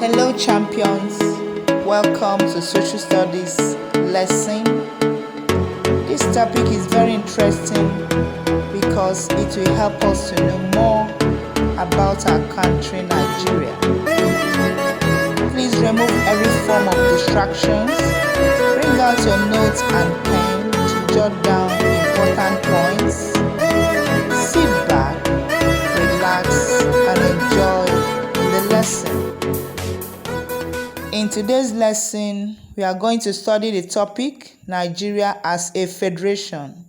Hello champions, welcome to Social Studies lesson. This topic is very interesting because it will help us to know more about our country, Nigeria. Please remove every form of distractions. Bring out your notes and pen to jot down important points. Sit back, relax, and enjoy the lesson. In today's lesson, we are going to study the topic Nigeria as a federation.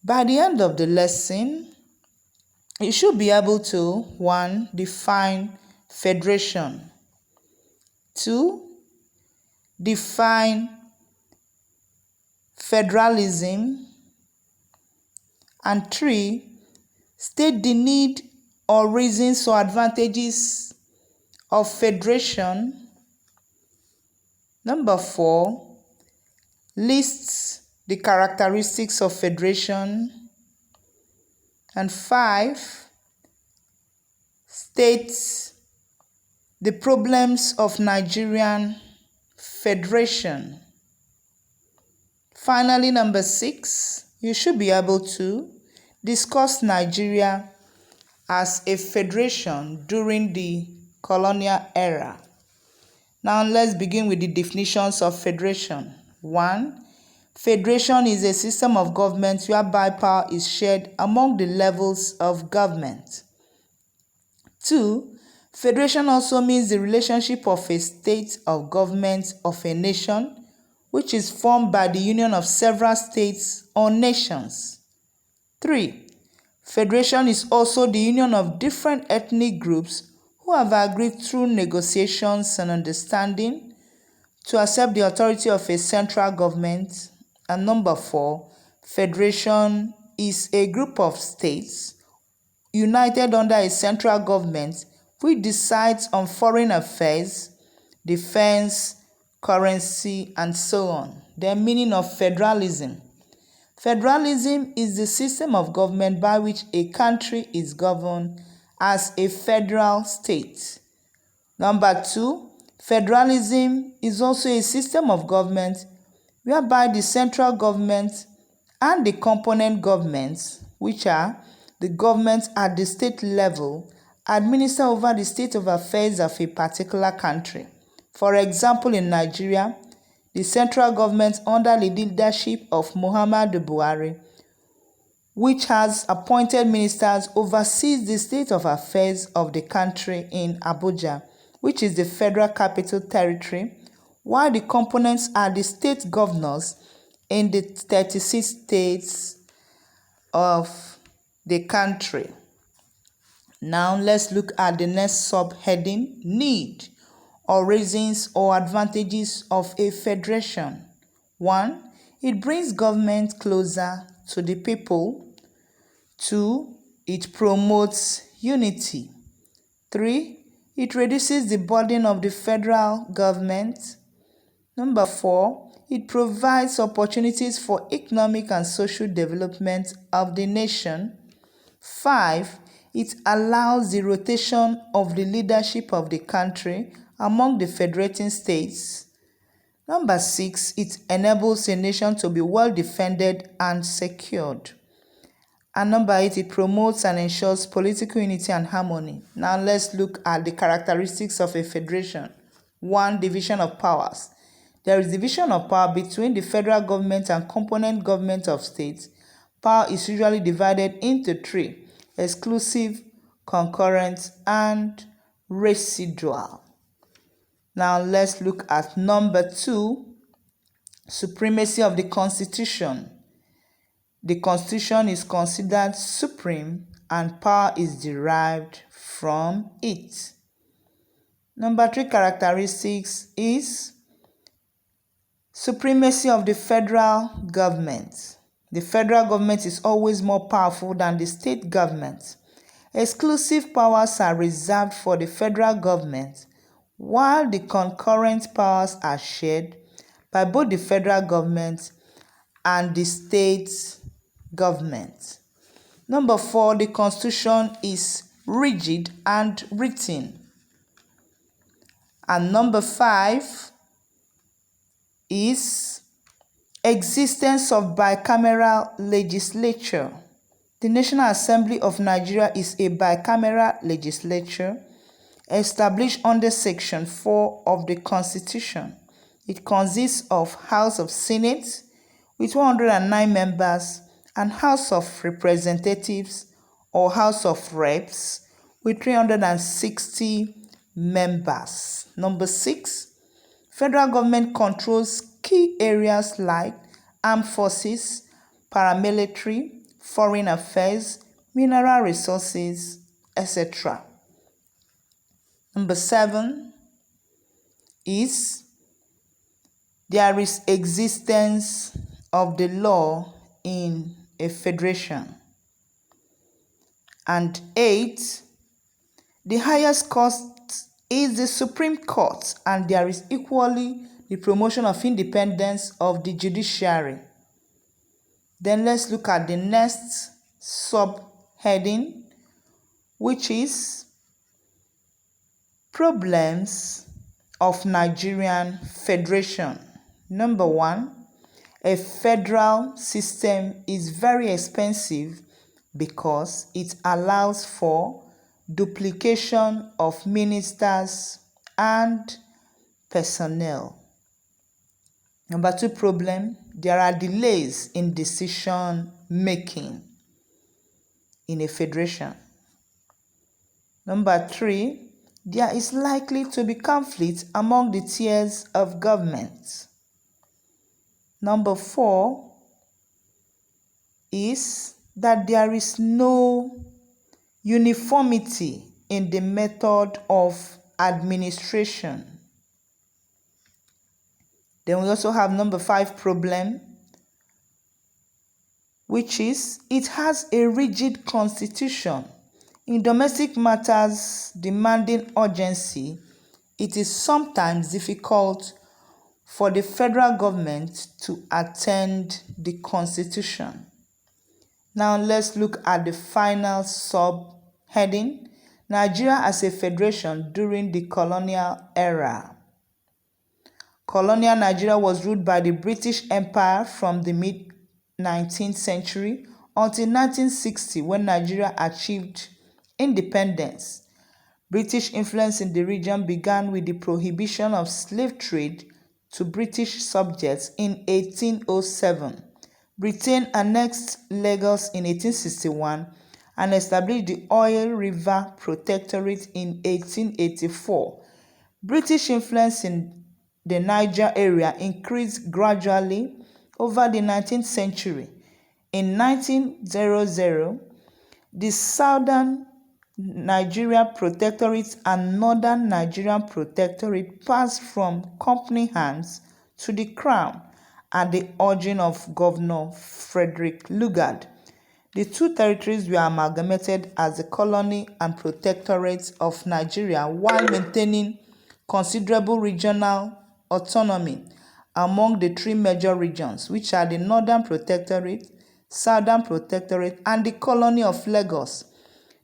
By the end of the lesson, you should be able to 1. Define federation, 2. Define federalism, and 3. State the need or reasons or advantages of federation. Number 4, lists the characteristics of federation. And 5, states the problems of Nigerian federation. Finally, number 6, you should be able to discuss Nigeria as a federation during the colonial era. Now let's begin with the definitions of federation. 1. Federation is a system of government whereby power is shared among the levels of government. 2. Federation also means the relationship of a state of government of a nation, which is formed by the union of several states or nations. 3. Federation is also the union of different ethnic groups who have agreed through negotiations and understanding to accept the authority of a central government. And number 4, federation is a group of states united under a central government which decides on foreign affairs, defense, currency, and so on. The meaning of federalism. Federalism is the system of government by which a country is governed as a federal state. Number 2, federalism is also a system of government whereby the central government and the component governments, which are the governments at the state level, administer over the state of affairs of a particular country. For example, in Nigeria, the central government under the leadership of Muhammadu Buhari, which has appointed ministers, oversees the state of affairs of the country in Abuja, which is the federal capital territory, while the components are the state governors in the 36 states of the country. Now let's look at the next subheading, need or reasons or advantages of a federation. 1. It brings government closer to the people. 2. It promotes unity. 3. It reduces the burden of the federal government. Number 4. It provides opportunities for economic and social development of the nation. 5. It allows the rotation of the leadership of the country among the federating states. Number 6. It enables a nation to be well defended and secured. And number 8, it promotes and ensures political unity and harmony. Now let's look at the characteristics of a federation. 1. Division of powers. There is division of power between the federal government and component government of states. Power is usually divided into 3: exclusive, concurrent, and residual. Now let's look at number 2, supremacy of the Constitution. The Constitution is considered supreme and power is derived from it. Number 3 characteristics is supremacy of the federal government. The federal government is always more powerful than the state government. Exclusive powers are reserved for the federal government, while the concurrent powers are shared by both the federal government and the state government. Number 4, the Constitution is rigid and written. And number 5 is existence of bicameral legislature. The National Assembly of Nigeria is a bicameral legislature established under Section 4 of the Constitution. It consists of House of Senate with 109 members and House of Representatives or House of Reps with 360 members. Number 6, federal government controls key areas like armed forces, paramilitary, foreign affairs, mineral resources, etc. Number 7 is there is existence of the law in a federation. And 8, the highest court is the Supreme Court, and there is equally the promotion of independence of the judiciary. Then let's look at the next subheading, which is problems of Nigerian Federation. Number 1, a federal system is very expensive because it allows for duplication of ministers and personnel. Number 2 problem, there are delays in decision making in a federation. Number 3, there is likely to be conflict among the tiers of government. Number 4 is that there is no uniformity in the method of administration. Then we also have number 5 problem, which is it has a rigid constitution. In domestic matters demanding urgency, it is sometimes difficult for the federal government to attend the constitution. Now let's look at the final subheading, Nigeria as a federation during the colonial era. Colonial Nigeria was ruled by the British Empire from the mid-19th century until 1960, when Nigeria achieved independence. British influence in the region began with the prohibition of slave trade to British subjects in 1807. Britain annexed Lagos in 1861 and established the Oil River Protectorate in 1884. British influence in the Niger area increased gradually over the 19th century. In 1900, the Southern Nigeria Protectorate and Northern Nigerian Protectorate passed from company hands to the Crown at the urging of Governor Frederick Lugard. The two territories were amalgamated as the Colony and Protectorate of Nigeria while maintaining considerable regional autonomy among the 3 major regions, which are the Northern Protectorate, Southern Protectorate, and the Colony of Lagos.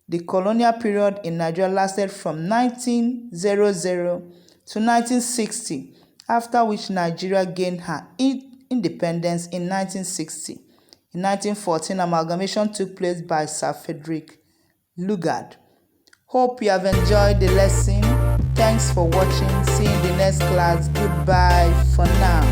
The colonial period in Nigeria lasted from 1900 to 1960, after which Nigeria gained her independence in 1960. In 1914, amalgamation took place by Sir Frederick Lugard. Hope you have enjoyed the lesson. Thanks for watching. See you in the next class. Goodbye for now.